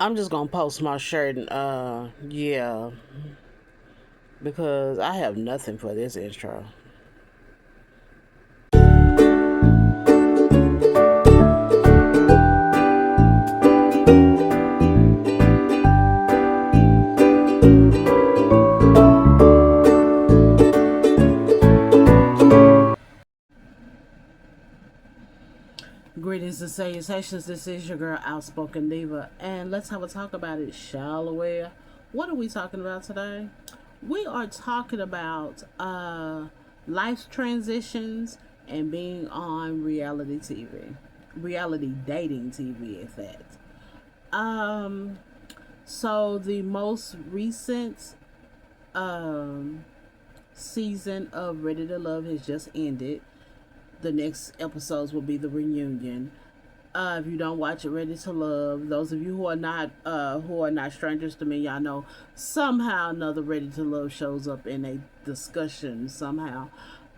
I'm just gonna post my shirt and yeah, because I have nothing for this intro. Greetings and salutations. This is your girl Outspoken Diva, and let's have a talk about it, shall we? What are we talking about today? We are talking about life transitions and being on reality TV, reality dating TV, in fact. Um, so the most recent um season of Ready to Love has just ended. The next episodes will be the reunion. If you don't watch it, Ready to Love, those of you who are not strangers to me, y'all know somehow another Ready to Love shows up in a discussion somehow.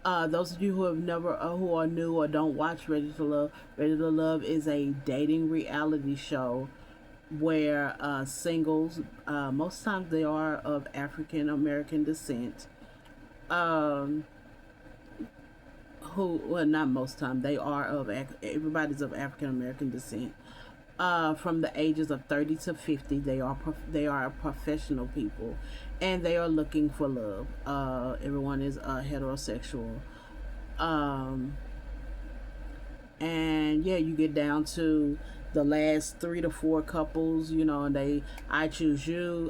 Those of you who have never, who are new or don't watch Ready to Love is a dating reality show where singles, most times they are of African American descent, um, who, well, not most time, they are of, everybody's of African American descent. From the ages of 30 to 50, they are professional people, and they are looking for love. Everyone is heterosexual, um, and yeah, you get down to the last three to four couples, and I choose you,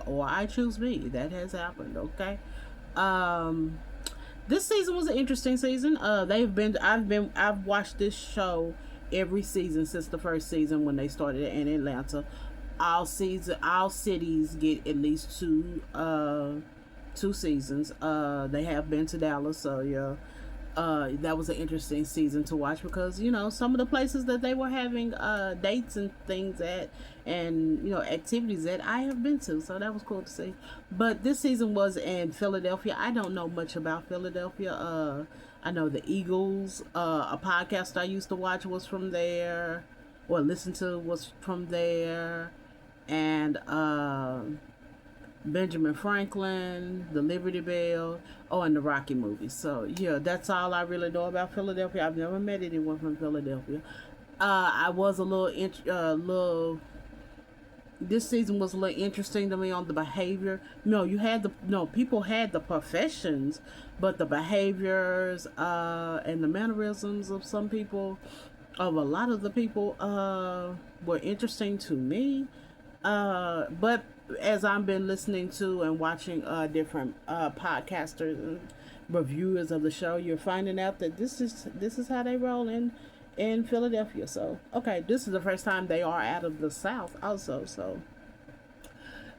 or I choose me. That has happened. Okay. Um, this season was an interesting season. I've watched this show every season since the first season when they started in Atlanta. All cities get at least two seasons. They have been to Dallas, so yeah. That was an interesting season to watch because some of the places that they were having dates and things at, and activities that I have been to, so that was cool to see. But this season was in Philadelphia. I don't know much about Philadelphia. I know the Eagles. A podcast I used to watch was from there, or listen to was from there, and Benjamin Franklin, the Liberty Bell, and the Rocky movies. So yeah, that's all I really know about Philadelphia. I've never met anyone from Philadelphia. I was a little. This season was a little interesting to me on the behavior. No, you had the no people had the professions, but the behaviors and the mannerisms of some people, of a lot of the people, were interesting to me. But as I've been listening to and watching different podcasters and reviewers of the show, you're finding out that this is how they roll in Philadelphia. So okay, this is the first time they are out of the South, also. So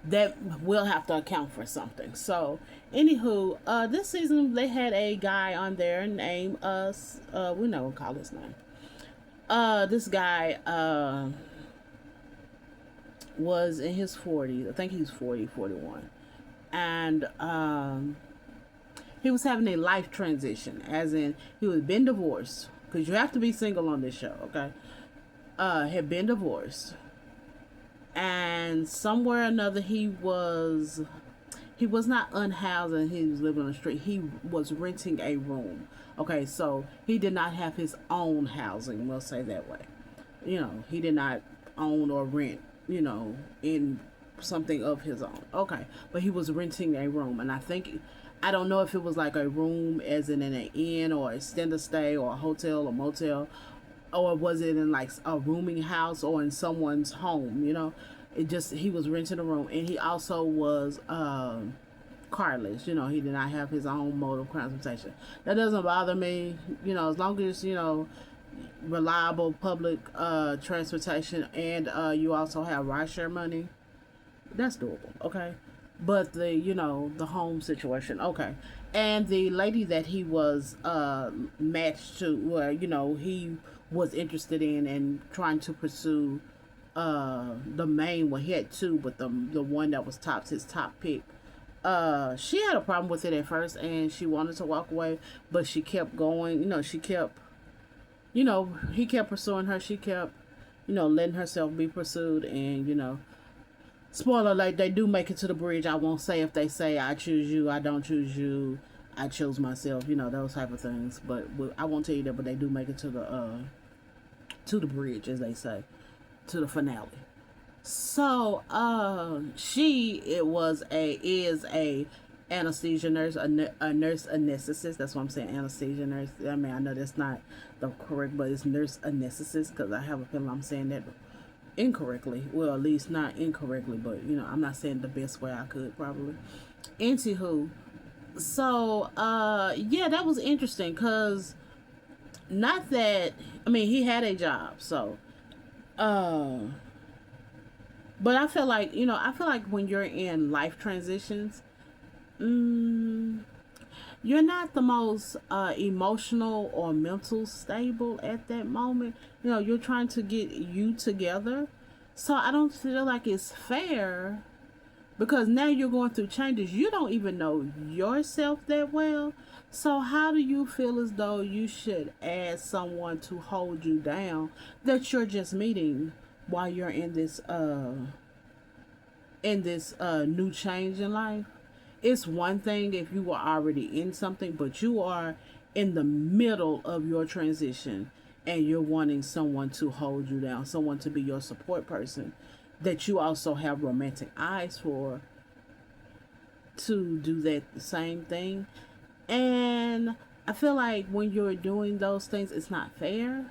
that will have to account for something. So, anywho, this season they had a guy on there named we know we'll call his name. This guy was in his 40s. I think he's 40, 41. And he was having a life transition, as in he was been divorced, because you have to be single on this show, okay? Had been divorced. And somewhere or another he was not unhoused and he was living on the street. He was renting a room. Okay, so he did not have his own housing, we'll say that way. He did not own or rent, in something of his own. Okay, but he was renting a room, and I don't know if it was like a room as in an inn or a extended stay or a hotel or motel, or was it in like a rooming house or in someone's home. It just, he was renting a room, and he also was carless. He did not have his own mode of transportation. That doesn't bother me, as long as reliable public transportation, and you also have rideshare money. That's doable, okay. But the home situation, okay. And the lady that he was matched to, where he was interested in and trying to pursue, the main one, he had two, but the one that was his top pick. She had a problem with it at first, and she wanted to walk away, but she kept going. She kept, he kept pursuing her. She kept letting herself be pursued. And spoiler alert, they do make it to the bridge. I won't say if they say I choose you, I don't choose you, I chose myself, those type of things. But I won't tell you that. But they do make it to the bridge, as they say, to the finale. So she it was a is a anesthesia nurse, a nurse anesthetist. That's what I'm saying, anesthesia nurse. I mean, I know that's not the correct, but it's nurse anesthetist, because I have a feeling I'm saying that incorrectly. Well, at least not incorrectly, but I'm not saying the best way I could probably. Anywho, so yeah, that was interesting, because not that, I mean, he had a job, so but I feel like, when you're in life transitions, you're not the most emotional or mental stable at that moment. You're trying to get you together. So I don't feel like it's fair, because now you're going through changes. You don't even know yourself that well. So how do you feel as though you should ask someone to hold you down that you're just meeting while you're in this new change in life? It's one thing if you were already in something, but you are in the middle of your transition and you're wanting someone to hold you down, someone to be your support person that you also have romantic eyes for, to do that same thing. And I feel like when you're doing those things, it's not fair.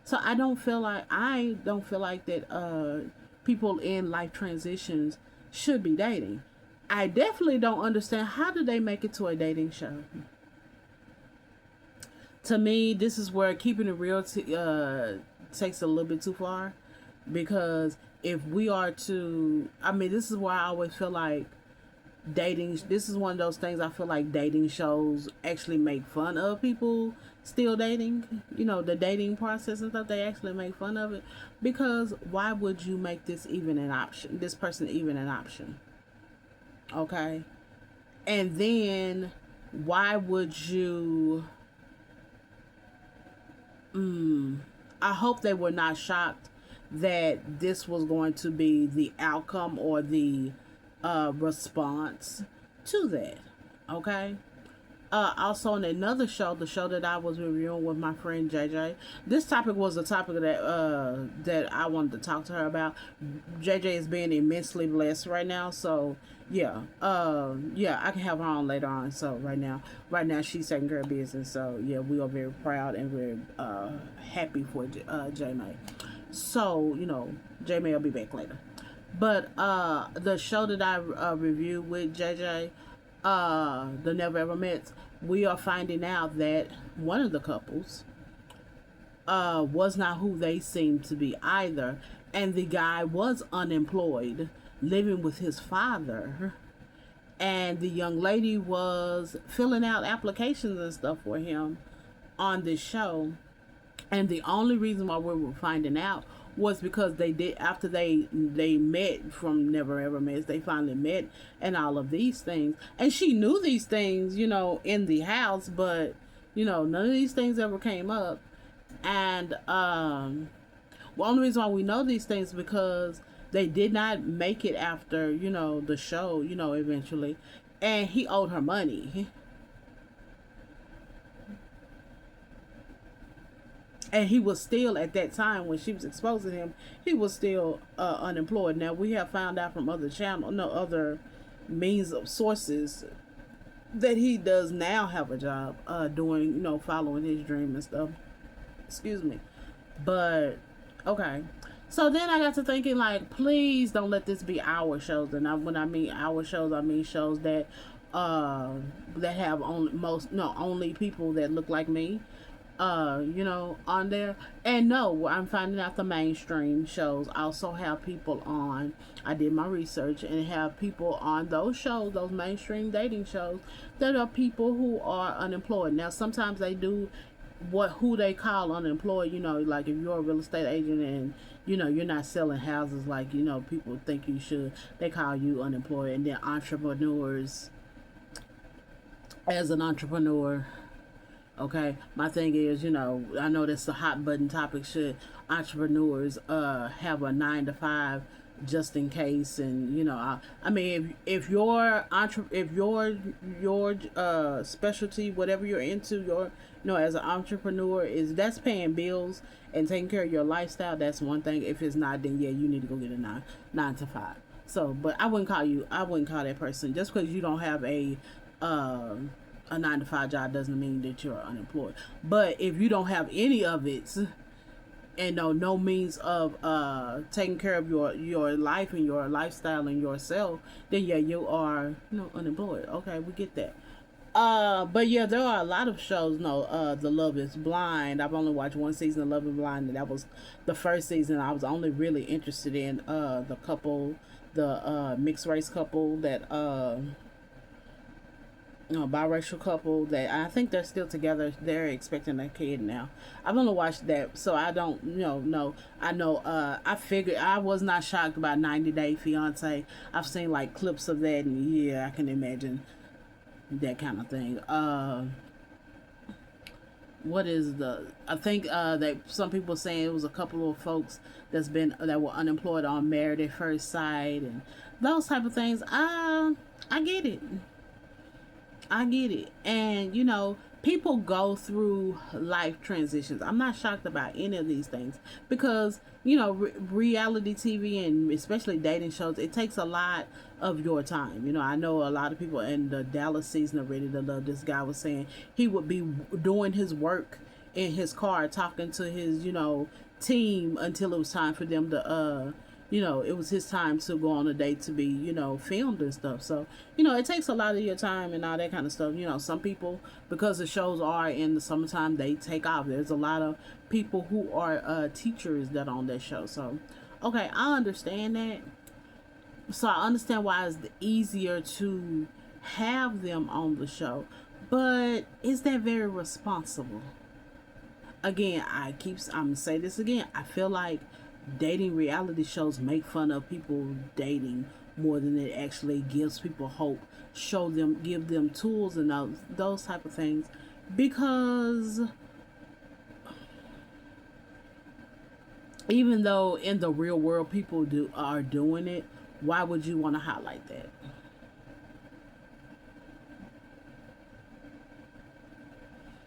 So I don't feel like that people in life transitions should be dating. I definitely don't understand, how do they make it to a dating show? To me, this is where keeping it real takes a little bit too far, because if we are to, I mean, this is why I always feel like this is one of those things I feel like dating shows actually make fun of people still dating, the dating process and stuff. They actually make fun of it, because why would you make this even an option? This person even an option? Okay. And then why would you I hope they were not shocked that this was going to be the outcome or the response to that. Okay. Also, in another show, the show that I was reviewing with my friend JJ, this topic was a topic that I wanted to talk to her about. JJ is being immensely blessed right now, so yeah, I can have her on later on. So right now she's taking care of business. So yeah, we are very proud and very happy for J May. So J May will be back later. But the show that I reviewed with JJ, the Never Ever Met, we are finding out that one of the couples was not who they seemed to be either, and the guy was unemployed, living with his father, and the young lady was filling out applications and stuff for him on this show. And the only reason why we were finding out was because they did, after they met from Never Ever Met, they finally met and all of these things. And she knew these things, in the house, but none of these things ever came up. And the only reason why we know these things is because they did not make it after, the show, eventually. And he owed her money. And he was still, at that time when she was exposing him, he was still unemployed. Now, we have found out from other means of sources that he does now have a job doing, following his dream and stuff. Excuse me. But, okay. So then I got to thinking, like, please don't let this be our shows. And when I mean our shows, I mean shows that have only people that look like me. On there. And no, I'm finding out the mainstream shows also have people on. I did my research and have people on those shows, those mainstream dating shows, that are people who are unemployed. Now, sometimes they do who they call unemployed, like if you're a real estate agent and you're not selling houses like people think you should, they call you unemployed. And then entrepreneurs, as an entrepreneur, okay, my thing is, I know that's a hot button topic. Should entrepreneurs have a 9 to 5 just in case. And I mean, if your specialty, whatever you're into, your as an entrepreneur, is that's paying bills and taking care of your lifestyle, that's one thing. If it's not, then yeah, you need to go get a 9 to 5. So, but I wouldn't call that person, just because you don't have a 9 to 5 job doesn't mean that you're unemployed. But if you don't have any of it, and no means of taking care of your life and your lifestyle and yourself, then yeah, you are unemployed. Okay, we get that. But yeah, there are a lot of shows. No, The Love Is Blind. I've only watched one season of Love Is Blind, and that was the first season. I was only really interested in the couple, the mixed race couple that biracial couple that I think they're still together. They're expecting a kid now. I've only watched that, so I don't know. I know. I figured I was not shocked about 90 Day Fiance. I've seen like clips of that, and yeah, I can imagine that kind of thing. What is the? I think that some people saying it was a couple of folks that were unemployed on Married at First Sight and those type of things. I get it. I get it. And, people go through life transitions. I'm not shocked about any of these things because, reality TV and especially dating shows, it takes a lot of your time. I know a lot of people in the Dallas season of Ready to Love, this guy was saying he would be doing his work in his car talking to his, team until it was time for them to it was his time to go on a date to be, filmed and stuff. So, it takes a lot of your time and all that kind of stuff. Some people, because the shows are in the summertime, they take off. There's a lot of people who are teachers that are on that show. So, okay, I understand that. So, I understand why it's easier to have them on the show. But is that very responsible? Again, I'm going to say this again. I feel like dating reality shows make fun of people dating more than it actually gives people hope, give them tools and those type of things, because even though in the real world people are doing it, why would you want to highlight that?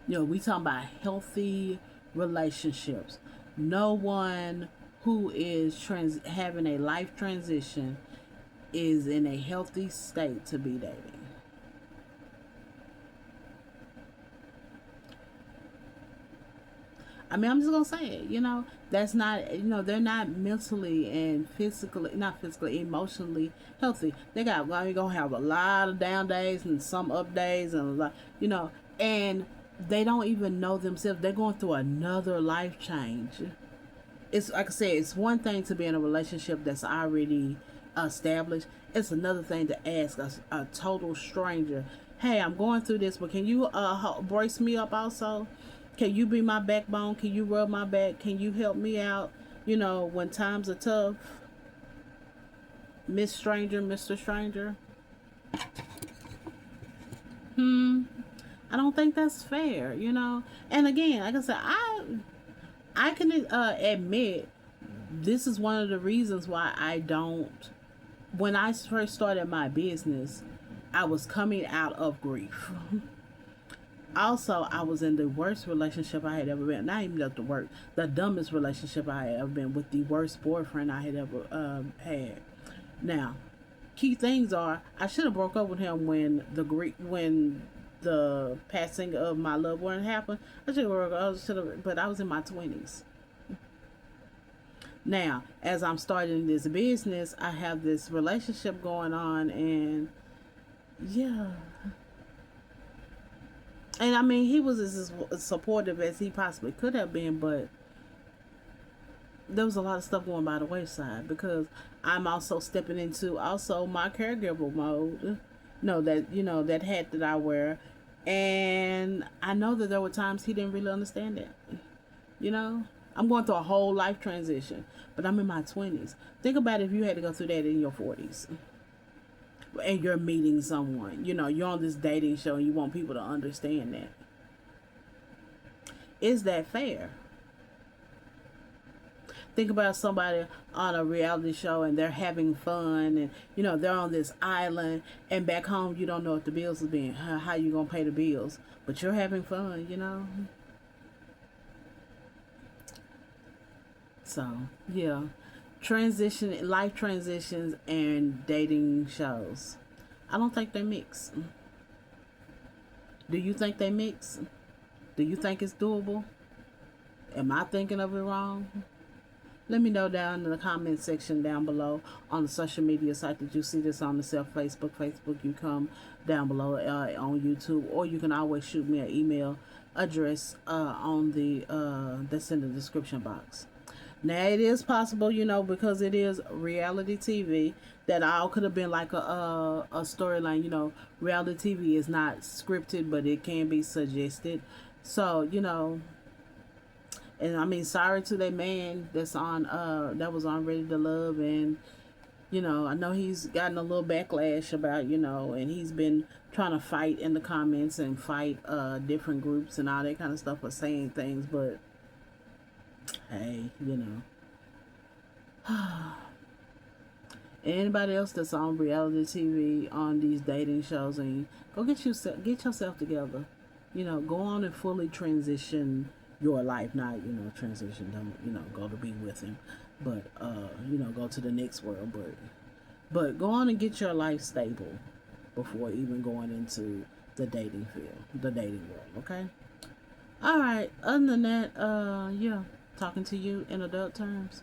We talking about healthy relationships. No one who is having a life transition is in a healthy state to be dating. I mean, I'm just gonna say it. That's not. They're not mentally and not physically, emotionally healthy. They're gonna have a lot of down days and some up days and a lot. And they don't even know themselves. They're going through another life change. It's like I said, it's one thing to be in a relationship that's already established. It's another thing to ask a total stranger, hey, I'm going through this, but can you brace me up also? Can you be my backbone? Can you rub my back? Can you help me out, when times are tough? Miss Stranger, Mr. Stranger. I don't think that's fair, And again, like I said, I can admit this is one of the reasons why I don't. When I first started my business, I was coming out of grief. Also, I was in the worst relationship I had ever been. Not even the worst, the dumbest relationship I had ever been, with the worst boyfriend I had ever had. Now, key things are, I should have broke up with him when the passing of my loved one happened. But I was in my 20s. Now, as I'm starting this business, I have this relationship going on, and yeah. And I mean, he was as supportive as he possibly could have been, but there was a lot of stuff going by the wayside because I'm also stepping into my caregiver mode. That hat that I wear. And I know that there were times he didn't really understand that. I'm going through a whole life transition, but I'm in my 20s. Think about if you had to go through that in your 40s. And you're meeting someone. You're on this dating show and you want people to understand that. Is that fair? think about somebody on a reality show and they're having fun, and they're on this island, and back home you don't know if the bills are being how you gonna pay the bills, but you're having fun. So yeah, life transitions and dating shows. I don't think they mix. Do you think they mix? Do you think it's doable? Am I thinking of it wrong? Let me know down in the comment section down below on the social media site that you see this on the Facebook. You come down below on YouTube, or you can always shoot me an email address on the that's in the description box. Now it is possible, because it is reality TV, that all could have been like a storyline. Reality TV is not scripted, but it can be suggested. So and I mean, sorry to that man that was on Ready to Love, and I know he's gotten a little backlash about, and he's been trying to fight in the comments and fight different groups and all that kind of stuff for saying things, but hey, anybody else that's on reality TV on these dating shows, and go get yourself together. Go on and fully transition your life, not transition, don't go to be with him, but go to the next world, but go on and get your life stable before even going into the dating world. Okay. All right, other than that, yeah, talking to you in adult terms.